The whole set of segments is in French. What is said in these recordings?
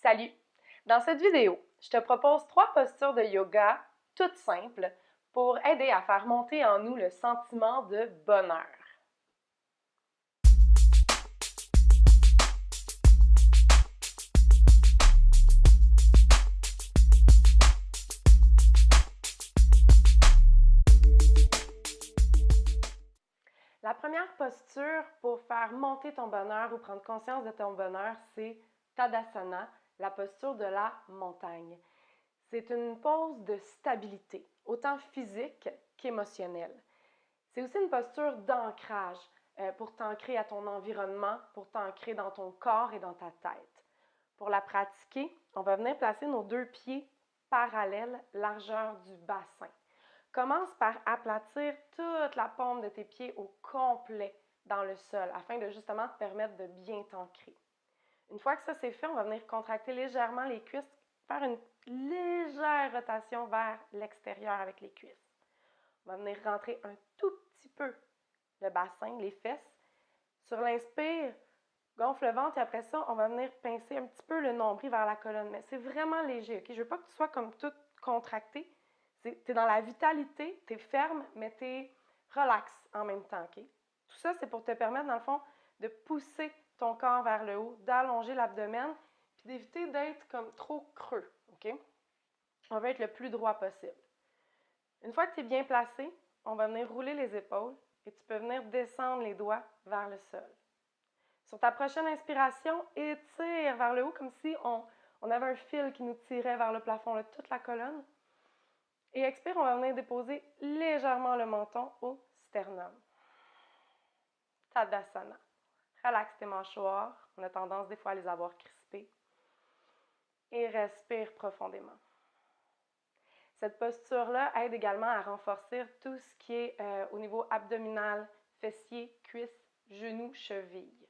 Salut! Dans cette vidéo, je te propose 3 postures de yoga toutes simples pour aider à faire monter en nous le sentiment de bonheur. La première posture pour faire monter ton bonheur ou prendre conscience de ton bonheur, c'est Tadasana, la posture de la montagne. C'est une pose de stabilité, autant physique qu'émotionnelle. C'est aussi une posture d'ancrage pour t'ancrer à ton environnement, pour t'ancrer dans ton corps et dans ta tête. Pour la pratiquer, on va venir placer nos 2 pieds parallèles, largeur du bassin. Commence par aplatir toute la paume de tes pieds au complet dans le sol afin de justement te permettre de bien t'ancrer. Une fois que ça c'est fait, on va venir contracter légèrement les cuisses, faire une légère rotation vers l'extérieur avec les cuisses. On va venir rentrer un tout petit peu le bassin, les fesses. Sur l'inspire, gonfle le ventre et après ça, on va venir pincer un petit peu le nombril vers la colonne. Mais c'est vraiment léger, ok? Je veux pas que tu sois comme toute contractée. Tu es dans la vitalité, tu es ferme, mais tu es relax en même temps, ok? Tout ça, c'est pour te permettre, dans le fond, de pousser ton corps vers le haut, d'allonger l'abdomen, puis d'éviter d'être comme trop creux, ok? On va être le plus droit possible. Une fois que tu es bien placé, on va venir rouler les épaules et tu peux venir descendre les doigts vers le sol. Sur ta prochaine inspiration, étire vers le haut comme si on avait un fil qui nous tirait vers le plafond, là, toute la colonne. Et expire, on va venir déposer légèrement le menton au sternum. Tadasana. Relaxe tes mâchoires. On a tendance des fois à les avoir crispées. Et respire profondément. Cette posture-là aide également à renforcer tout ce qui est au niveau abdominal, fessier, cuisses, genoux, chevilles.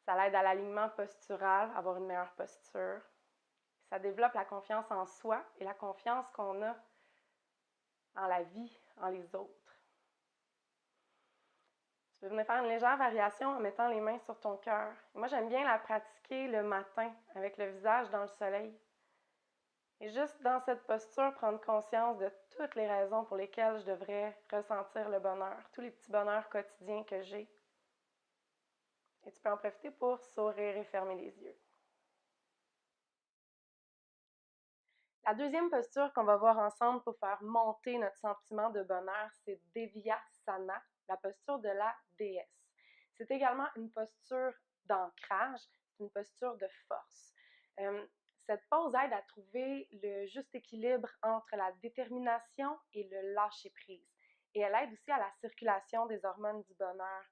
Ça l'aide à l'alignement postural, avoir une meilleure posture. Ça développe la confiance en soi et la confiance qu'on a en la vie, en les autres. Tu peux venir faire une légère variation en mettant les mains sur ton cœur. Moi, j'aime bien la pratiquer le matin avec le visage dans le soleil. Et juste dans cette posture, prendre conscience de toutes les raisons pour lesquelles je devrais ressentir le bonheur, tous les petits bonheurs quotidiens que j'ai. Et tu peux en profiter pour sourire et fermer les yeux. La deuxième posture qu'on va voir ensemble pour faire monter notre sentiment de bonheur, c'est Devyasana, la posture de la déesse. C'est également une posture d'ancrage, c'est une posture de force. Cette pose aide à trouver le juste équilibre entre la détermination et le lâcher-prise. Et elle aide aussi à la circulation des hormones du bonheur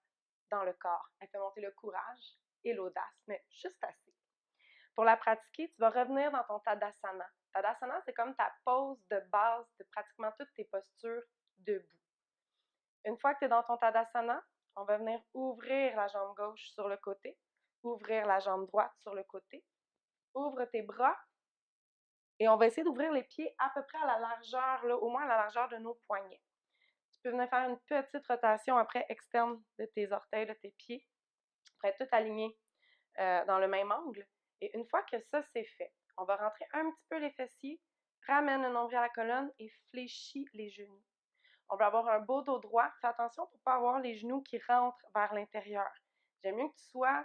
dans le corps. Elle fait monter le courage et l'audace, mais juste assez. Pour la pratiquer, tu vas revenir dans ton Tadasana. Tadasana, c'est comme ta pose de base de pratiquement toutes tes postures debout. Une fois que tu es dans ton Tadasana, on va venir ouvrir la jambe gauche sur le côté, ouvrir la jambe droite sur le côté, ouvre tes bras et on va essayer d'ouvrir les pieds à peu près à la largeur, là, au moins à la largeur de nos poignets. Tu peux venir faire une petite rotation après externe de tes orteils, de tes pieds, pour être tout aligné dans le même angle. Et une fois que ça c'est fait, on va rentrer un petit peu les fessiers, ramène le nombril à la colonne et fléchis les genoux. On va avoir un beau dos droit. Fais attention pour ne pas avoir les genoux qui rentrent vers l'intérieur. J'aime mieux que tu sois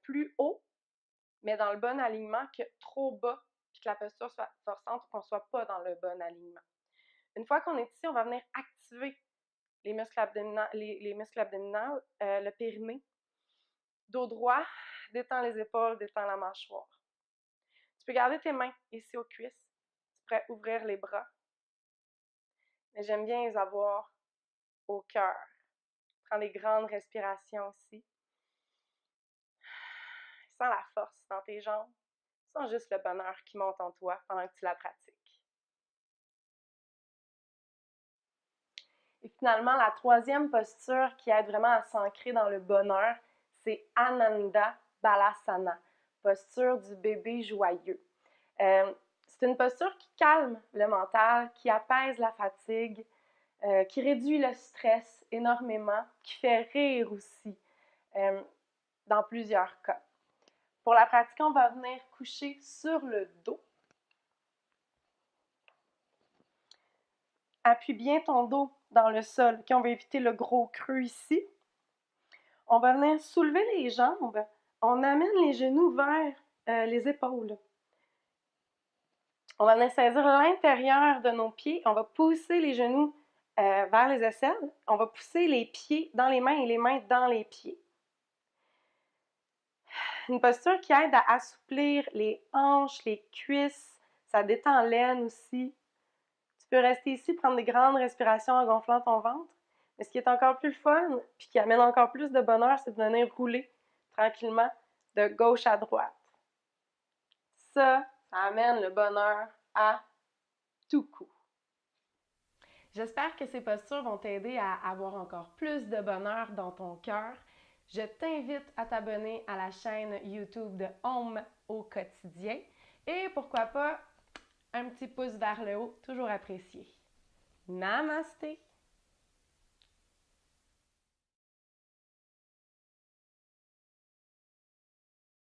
plus haut, mais dans le bon alignement, que trop bas, puis que la posture soit forçante ou qu'on ne soit pas dans le bon alignement. Une fois qu'on est ici, on va venir activer les muscles abdominaux, le périnée. Dos droit, détends les épaules, détends la mâchoire. Tu peux garder tes mains ici aux cuisses. Tu pourrais ouvrir les bras. Mais j'aime bien les avoir au cœur. Prends des grandes respirations aussi. Sens la force dans tes jambes. Sens juste le bonheur qui monte en toi pendant que tu la pratiques. Et finalement, la troisième posture qui aide vraiment à s'ancrer dans le bonheur, c'est Ananda Balasana, posture du bébé joyeux. C'est une posture qui calme le mental, qui apaise la fatigue, qui réduit le stress énormément, qui fait rire aussi, dans plusieurs cas. Pour la pratique, on va venir coucher sur le dos. Appuie bien ton dos dans le sol. Okay, on va éviter le gros creux ici. On va venir soulever les jambes. On amène les genoux vers les épaules. On va venir saisir l'intérieur de nos pieds. On va pousser les genoux vers les aisselles. On va pousser les pieds dans les mains et les mains dans les pieds. Une posture qui aide à assouplir les hanches, les cuisses. Ça détend l'aine aussi. Tu peux rester ici, prendre des grandes respirations en gonflant ton ventre. Mais ce qui est encore plus fun, puis qui amène encore plus de bonheur, c'est de venir rouler tranquillement de gauche à droite. Ça amène le bonheur à tout coup. J'espère que ces postures vont t'aider à avoir encore plus de bonheur dans ton cœur. Je t'invite à t'abonner à la chaîne YouTube de Home au quotidien. Et pourquoi pas, un petit pouce vers le haut, toujours apprécié. Namasté!